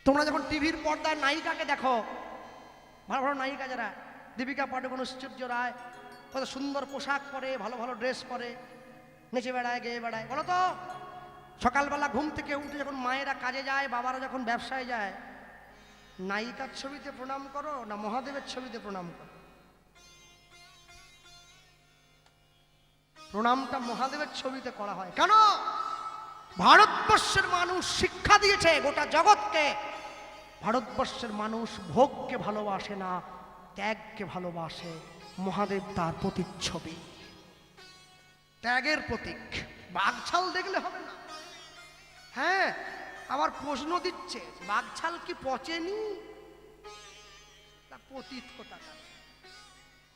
তোমরা যখন টিভির পর্দায় নায়িকাকে দেখো, ভালো ভালো নায়িকা যারা, দীপিকা পাডুকোন, ঐশ্বর্য রায়, কত সুন্দর পোশাক পরে, ভালো ভালো ড্রেস পরে, নেচে বেড়ায়, গেয়ে বেড়ায়। বলো তো, সকালবেলা ঘুম থেকে উঠে যখন মায়েরা কাজে যায়, বাবারা যখন ব্যবসায় যায়, নায়িকার ছবিতে প্রণাম করো না মহাদেবের ছবিতে প্রণাম করো? প্রণামটা মহাদেবের ছবিতে করা হয়। কেন? ভারতবর্ষের মানুষ শিক্ষা দিয়েছে গোটা জগৎকে, ভারতবর্ষের মানুষ ভোগকে ভালোবাসে না, ত্যাগকে ভালোবাসে। মহাদেব তার প্রতিচ্ছবি, ত্যাগের প্রতীক। বাঘছাল দেখলে হবে না। হ্যাঁ, আবার প্রশ্ন দিচ্ছে, বাঘছাল কি পচেনি? তা পতিত কোথাকার।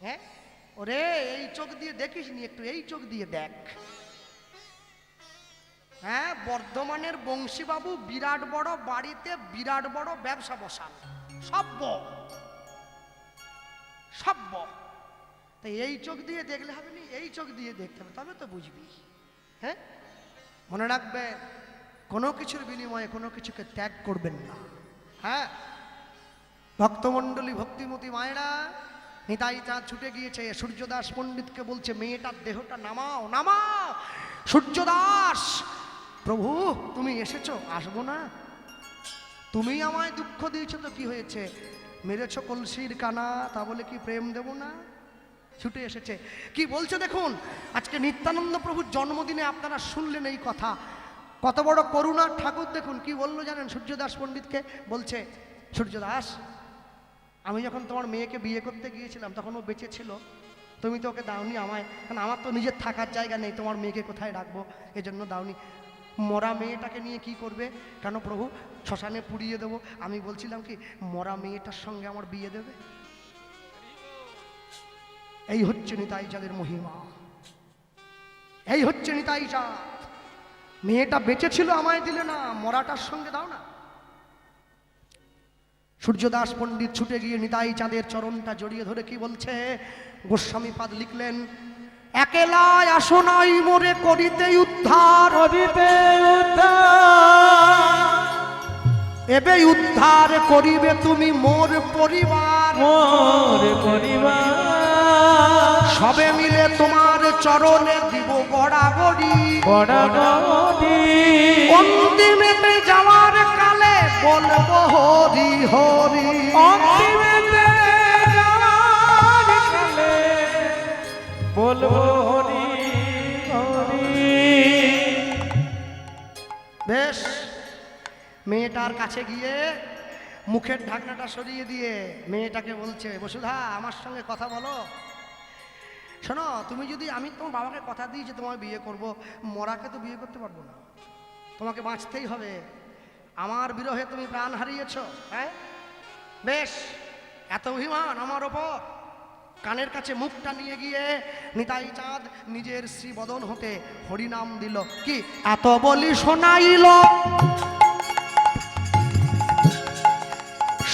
হ্যাঁ, ওরে এই চোখ দিয়ে দেখিস নি, একটু এই চোখ দিয়ে দেখ। হ্যাঁ, বর্ধমানের বংশীবাবু বিরাট বড় বাড়িতে বিরাট বড় ব্যবসা বসান, সভ্য সভ্য। তাই এই চোখ দিয়ে দেখলে হবে না, এই চোখ দিয়ে দেখতে হবে, তবে তো বুঝবি। হ্যাঁ, মনে রাখবে, কোনো কিছুর বিনিময়ে কোনো কিছুকে ত্যাগ করবেন না। হ্যাঁ, ভক্তমণ্ডলী, ভক্তিমতী মায়েরা, নিতাই চাঁদ ছুটে গিয়েছে, সূর্যদাস পণ্ডিতকে বলছে মেয়েটার দেহটা নামাও নামাও। সূর্যদাস, প্রভু তুমি এসেছো, আসবো না? তুমি আমায় দুঃখ দিয়েছো তো কি হয়েছে, মেরেছো কলসির কানা, তা বলে কি প্রেম দেব না? ছুটে এসেছে। কি বলছে দেখুন, আজকে নিত্যানন্দ প্রভুর জন্মদিনে আপনারা শুনলেন এই কথা। কত বড় করুণার ঠাকুর দেখুন কি বললো জানেন সূর্যদাস পণ্ডিতকে? বলছে, সূর্যদাস, আমি যখন তোমার মেয়েকে বিয়ে করতে গিয়েছিলাম তখন ও বেঁচে ছিল, তুমি তো ওকে দাওনি আমায়, কারণ আমার তো নিজের থাকার জায়গা নেই, তোমার মেয়েকে কোথায় রাখবো, এজন্য দাওনি। মরা মেয়েটাকে নিয়ে কি করবে? কেন প্রভু, শ্মশানে পুড়িয়ে দেবো। আমি বলছিলাম কি মরা মেয়েটার সঙ্গে আমার বিয়ে দেবে? এই হচ্ছে নিতাই চাঁদের মহিমা, এই হচ্ছে নিতাই চাঁদ। মেয়েটা বেঁচে ছিল, আমায় দিলে না, মরাটার সঙ্গে দাও না। সূর্যদাস পণ্ডিত ছুটে গিয়ে নিতাই চাঁদের চরণটা জড়িয়ে ধরে কি বলছে? গোস্বামী পাদ লিখলেন, একেলায় আসো নাই মোরে করিতে উদ্ধার,
করিতে উদ্ধার,
এবে উদ্ধার করিবে তুমি মোর পরিবার,
মোর পরিবার,
সবে মিলে তোমার চরণে দিব গড়াগড়ি,
গড়াগড়ি,
অন্তিমেতে যাওয়ার কালে বলবো হরি হরি,
অন্তিমেতে যাওয়ার কালে বলবো হরি হরি।
বেশ, মেয়েটার কাছে গিয়ে মুখের ঢাকনাটা সরিয়ে দিয়ে মেয়েটাকে বলছে, বসুধা আমার সঙ্গে কথা বলো। শোনো, তুমি যদি, আমি তোমার বাবাকে কথা দিয়েছি তোমায় বিয়ে করব, মরাকে তো বিয়ে করতে পারবো না, তোমাকে বাঁচতেই হবে। আমার বিরহে তুমি প্রাণ হারিয়েছো, হ্যাঁ? বেশ, এত অভিমান আমার ওপর? কানের কাছে মুখটা নিয়ে গিয়ে নিতাই চাঁদ নিজের শ্রীবদন হতে হরিনাম দিল। কি এত বলি শোনাইল,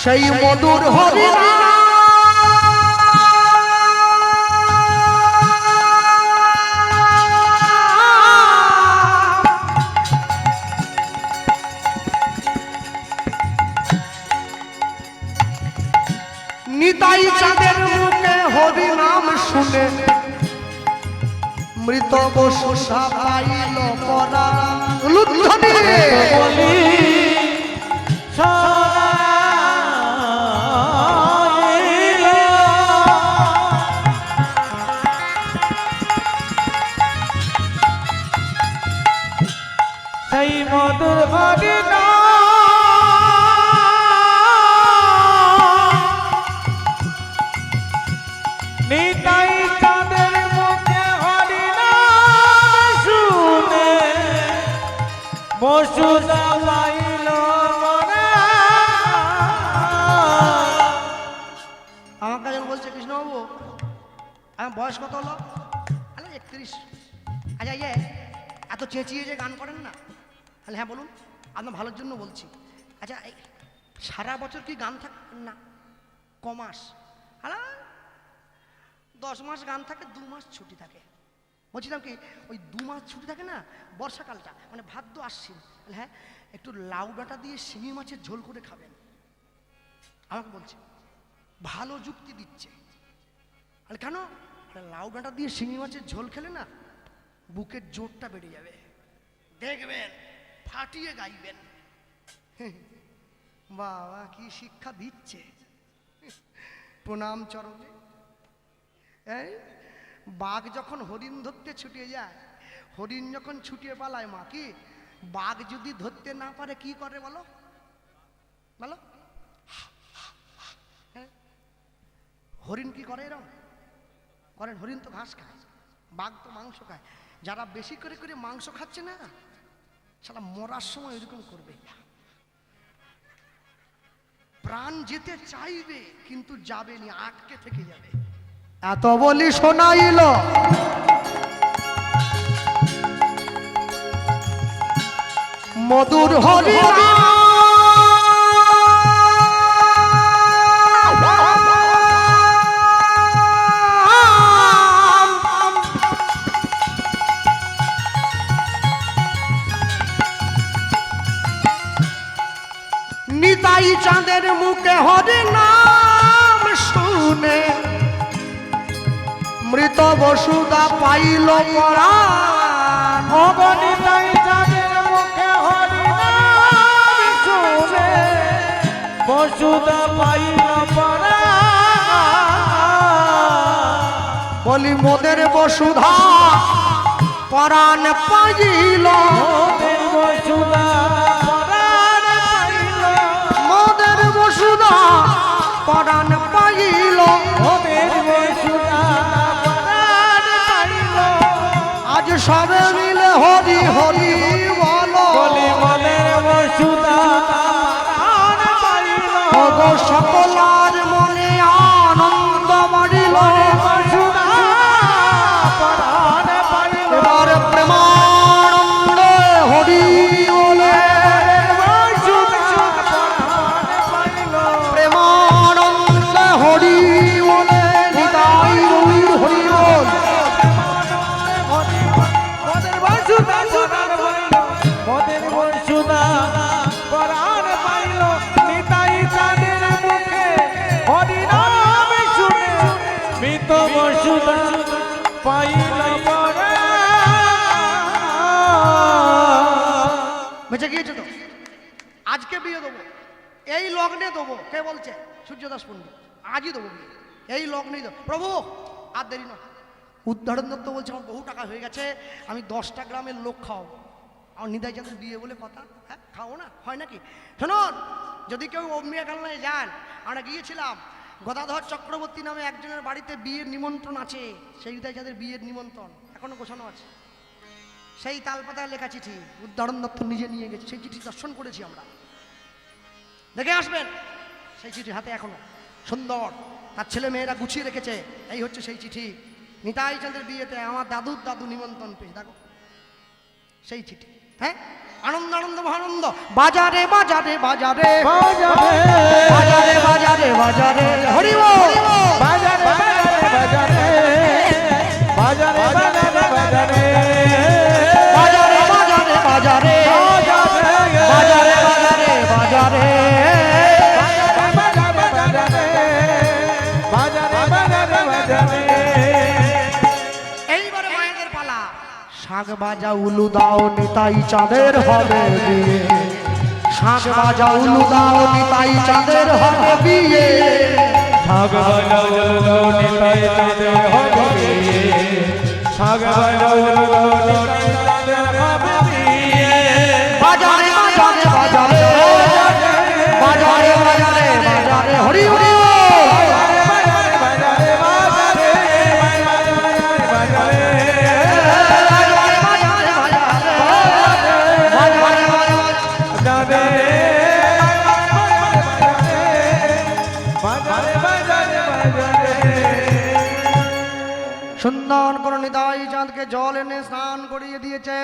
সেই মধুর হরিনাম, নিতাই চাঁদের মুখে হরিনাম শুনে মৃত বসু সাবাইল পরা লুদ্ধনি,
বলি সরাইল, সেই মধুর হরিনাম, নিতাই চাঁদের মুখে হরিনাম শুনে বসু যাইল মনে।
আমাকে একজন বলছে, কৃষ্ণবাবু আমার বয়স কত হলো? আরে 31। আচ্ছা ইয়ে এত চেঁচিয়ে যে গান করেন না? তাহলে হ্যাঁ বলুন, আপনার ভালোর জন্য বলছি। আচ্ছা এই সারা বছর কি গান থাকে না? কমাস? আরে 10 মাস গান থাকে, 2 মাস ছুটি থাকে। বলছিলাম কি ওই 2 মাস ছুটি থাকে না, বর্ষাকালটা মানে ভাদ্র আশ্বিন, হ্যাঁ একটু লাউ ডাঁটা দিয়ে শিঙি মাছের ঝোল করে খাবেন। আমাকে বলছে, ভালো যুক্তি দিচ্ছে। আরে কেন? লাউ ডাঁটা দিয়ে শিঙি মাছের ঝোল খেলে না বুকের জোরটা বেড়ে যাবে, দেখবেন ফাটিয়ে গাইবেন। বাবা কি শিক্ষা দিচ্ছে, প্রণাম চরণে। এই বাঘ যখন হরিণ ধরতে ছুটিয়ে যায়, হরিণ যখন ছুটিয়ে পালায়, মা কি বাঘ যদি ধরতে না পারে কি করে বলো বলো? হ্যাঁ, হরিণ কি করে এরকম করেন? হরিণ তো ঘাস খায়, বাঘ তো মাংস খায়। যারা বেশি করে করে মাংস খাচ্ছে না, সারা মরার সময় এরকম করবে, প্রাণ যেতে চাইবে কিন্তু যাবে না, আটকে থেকে যাবে। এত বলি শোনাইল, মধুর হরিনাম, নিতাই চাঁদের মুখে হরিনাম শুনে মৃত বসুদা পাইল পরাণ
অগণিতাই চাঁদের মুখে হরিনাম শুনে বসুদা পাইল পরাণ।
বলি মোদের বসুধা পরাণ পাইল
মোদের বসুধা পরাণ পাইল
মোদের বসুধা পরাণ পাইল
মোদের বসুধা পরাণ পাইল।
আজ সবে মিলে হরি হরি বলো
বলি মোদের বসুধা পরাণ পাইল
ওগো সকলার মনে আনন্দ বাড়িল
বসুধা পরাণ পাইল।
এবার প্রেমানন্দ হরি বলে প্রেমানন্দ হরি বলে নিতাই গৌর হরি বল বেঁচে গিয়েছে তো আজকে বিয়ে দেবো এই লগ্নে দেবো কে বলছে সূর্যদাস পণ্ডিত আজই দেবো বিয়ে এই লগ্নেই দেবো প্রভু আর দেরি না উদ্ধারণ দত্ত বলছে আমার বহু টাকা হয়ে গেছে আমি 10টা গ্রামের লোক খাওয়াবো আমার নিতাই চাঁদের বিয়ে বলে কথা হ্যাঁ খাও না হয় নাকি শুনুন যদি কেউ অম্বিয়া কালনায় যান আমরা গিয়েছিলাম গদাধর চক্রবর্তী নামে একজনের বাড়িতে বিয়ের নিমন্ত্রণ আছে সেই নিতাই চাঁদের বিয়ের নিমন্ত্রণ এখনো গোছানো আছে সেই তালপাতায় লেখা চিঠি উদ্ধারণ দত্ত নিজে নিয়ে গেছে সেই চিঠি দর্শন করেছি আমরা দেখে আসবেন সেই চিঠি হাতে এখনো সুন্দর তার ছেলে মেয়েরা গুছিয়ে রেখেছে এই হচ্ছে সেই চিঠি নিতাই চাঁদের বিয়েতে আমার দাদুর দাদু নিমন্ত্রণ পেয়ে দেখো সেই চিঠি হ্যাঁ আনন্দ আনন্দ মহানন্দ বাজারে বাজারে বাজারে বাজারে বাজারে বাজারে হরি বল
বাজারে বাজারে বাজারে বাজারে বাজারে বাজারে
বাজারে বাজারে বাজারে বাজারে বাজারে বাজারে এইবারে মায়েদের পালা শাক বাজা উলু দাও নিতাই চাঁদের হবে বিয়ে শাক বাজা উলু দাও নিতাই চাঁদের হবে বিয়ে
শাক বাজাও নিতাই চাঁদের হবে বিয়ে শাক বাজাও নিতাই চাঁদের হবে বিয়ে
বাজারে বাজারে বাজারে বাজারে বাজারে বাজারে হরি হরি সুন্দর করে নিতাই চাঁদকে জল এনে স্নান করিয়ে দিয়েছে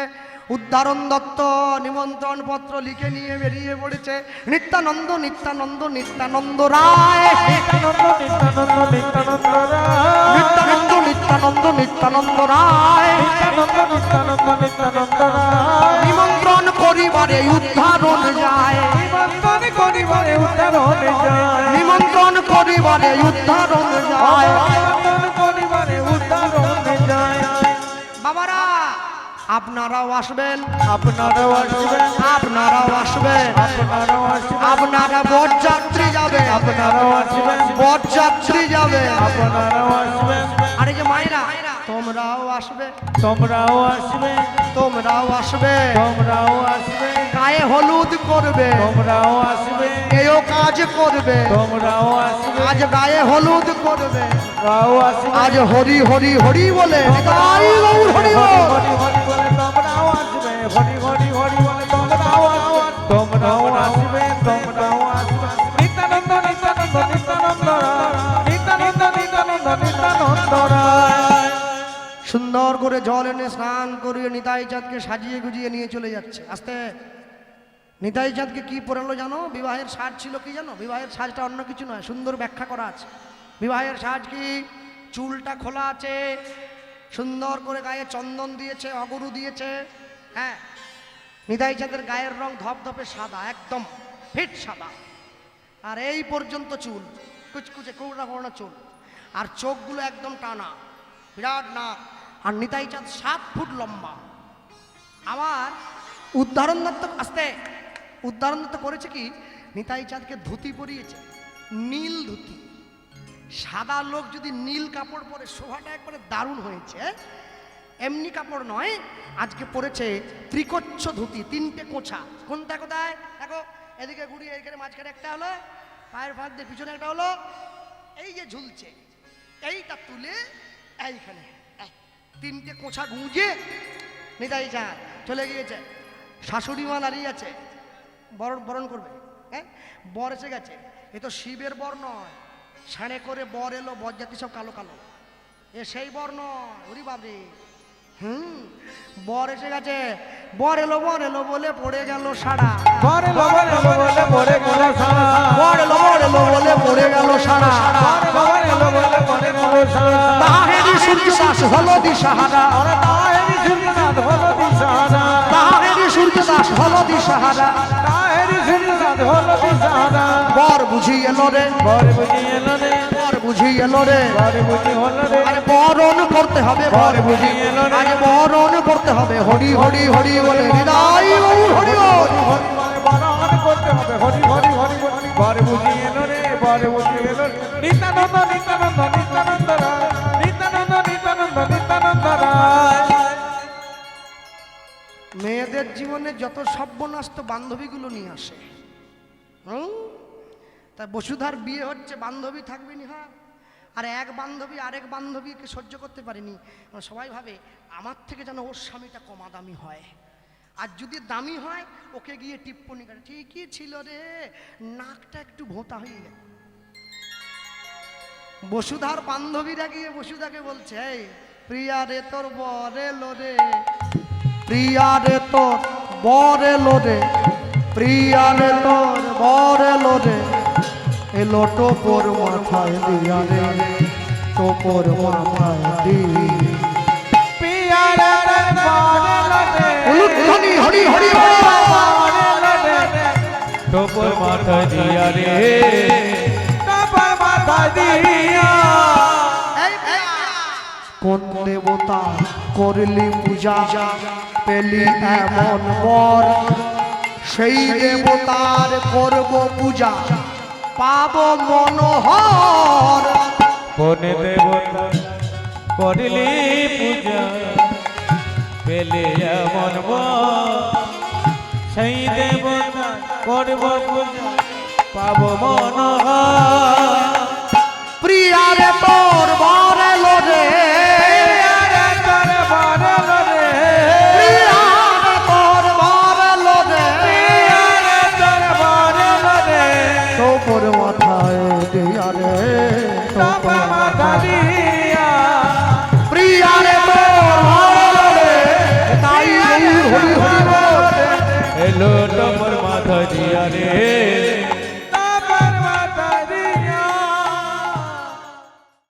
উদ্ধারণ দত্ত নিমন্ত্রণ পত্র লিখে নিয়ে বেরিয়ে পড়েছে নিত্যানন্দ নিত্যানন্দ নিত্যানন্দ রায় নিত্যানন্দ নিত্যানন্দ নিত্যানন্দ রায় নিমন্ত্রণ করিবারে উদ্ধারণ যায় নিমন্ত্রণ করিবারে উদ্ধারণ যায় বাবারা আপনারাও আসবেন
আপনারাও আসবেন
আপনারাও আসবেন
আপনারাও আসবেন
আপনারা বরযাত্রী যাবে
আপনারাও আসবেন
বরযাত্রী যাবে
আপনারাও আসবেন
আরে যে মায়েরা তোমরাও আসবে
তোমরাও আসবে
তোমরাও আসবে
তোমরাও আসবে
গায়ে হলুদ করবে
তোমরাও আসবে
এও কাজ করবে
তোমরাও আসবে
আজ গায়ে হলুদ করবে
তোমরাও আসবে
আজ হরি হরি হরি বলে নিতাই গৌর হরি বল।
হরি হরি বলে তোমরাও আসবে হরি হরি হরি বলে তোমরাও আসবে তোমরাও আসবে তোমরাও আসবে নিত্যানন্দ নিত্যানন্দ নিত্যানন্দ নিত্যানন্দ নিত্যানন্দ নিত্যানন্দ রায়
সুন্দর করে জল এনে স্নান করিয়ে নিতাই চাঁদকে সাজিয়ে গুজিয়ে নিয়ে চলে যাচ্ছে আস্তে নিতাই চাঁদকে কি পরালো জানো বিবাহের সাজ ছিল কি জানো বিবাহের সাজটা অন্য কিছু নয় সুন্দর ব্যাখ্যা করা আছে বিবাহের সাজ কি চুলটা খোলা আছে সুন্দর করে গায়ে চন্দন দিয়েছে অগরু দিয়েছে হ্যাঁ নিতাই চাঁদের গায়ের রং ধপধপে সাদা একদম ফিট সাদা আর এই পর্যন্ত চুল কুচকুচে কোড়া কোড়া চুল আর চোখগুলো একদম টানা বিরাট নাক। আর নিতাই চাঁদ 7 ফুট লম্বা। আবার উদাহরণ আসতে উদাহরণ করেছে কি, নিতাই চাঁদকে ধুতি পরিয়েছে, নীল ধুতি। সাদা লোক যদি নীল কাপড় পরে শোভাটা একবারে দারুণ হয়েছে। এমনি কাপড় নয়, আজকে পরেছে ত্রিকচ্ছ ধুতি, 3টে কোছা। কোনটা কোথায় দেখো, এদিকে ঘুরিয়ে এখানে মাঝখানে একটা হলো, পায়ের ফাঁক দিয়ে পিছনে একটা হলো, এই যে ঝুলছে এইটা তুলে এইখানে 3টে কোছা গুঁজে নিতাই চাঁদ চলে গিয়েছে। শাশুড়ি মা দাঁড়িয়ে আছে, বরণ করবে। হ্যাঁ, বর এসে গেছে। এ তো শিবের বর নয়, সাড়ে করে বর এলো, বরযাত্রী সব কালো কালো। এ সেই বর নয়, ওরে বাবরে। বর এসে গেছে। বর এলো বলে পড়ে গেল সাড়া।
বর এলো বলে পড়ে গেল সাড়া।
বর এলো বলে পড়ে গেল সাড়া।
বর এলো বলে পড়ে গেল সাড়া।
তাহেরি সূর্যদাস হলো দিশাহারা।
তাহেরি সূর্যনাথ হলো দিশাহারা।
তাহেরি সূর্যদাস হলো দিশাহারা।
তাহেরি সূর্যনাথ হলো দিশাহারা।
বর বুঝি এলো রে,
বর বুঝি এলো রে,
বর বুঝি এলো রে।
বর বুঝি হলো রে।
আরে বরণ করতে হবে, বর বুঝি এলো রে। আরে বরণ করতে হবে, হরি হরি হরি বলে হৃদয় গৌর হরি বল।
বরণ করতে হবে, হরি হরি হরি হরি। বর বুঝি এলো রে, বর বুঝি এলো রে। নিত্যানন্দ নিত্যানন্দ নিত্যানন্দ রায়, নিত্যানন্দ নিত্যানন্দ নিত্যানন্দ রায়।
মেয়েদের জীবনে যত সর্বনাশ তো বান্ধবীগুলো নিয়ে আসে। তা বসুধার বিয়ে হচ্ছে, বান্ধবী থাকবে নি। হ্যাঁ, আর এক বান্ধবী আরেক বান্ধবীকে সহ্য করতে পারেনি। সবাই ভাবে আমার থেকে যেন ওর স্বামীটা কমা দামি হয়, আর যদি দামি হয় ওকে গিয়ে টিপ্পনি করে, ঠিকই ছিল রে, নাকটা একটু ভোঁতা হয়ে গেল। বসুধার বান্ধবীরা গিয়ে বসুধাকে বলছে, এই প্রিয়া রে তোর বর এলো রে, প্রিয়া রে তোর বর এলো রে, প্রিয়া রে তোর বর এলো রে। এলো টোপর মাথায় দিয়া রে, টোপর মাথায় দিয়ে।
প্রিয়া রে বর এলো রে,
উলুধ্বনি হরি হরি বল।
বর এলো রে। টোপর মাথায় দিয়া রে, টোপর মাথায় দিয়া।
কোন দেবতা করলি পূজা, পেলি এমন বর, সেই দেবতার করব পূজা, পাব মনোহর।
কোন দেবতা করিলি পূজা, পেলে এমন বর, সেই দেবতা করব পূজা, পাব মনোহর।
প্রিয়া রে তো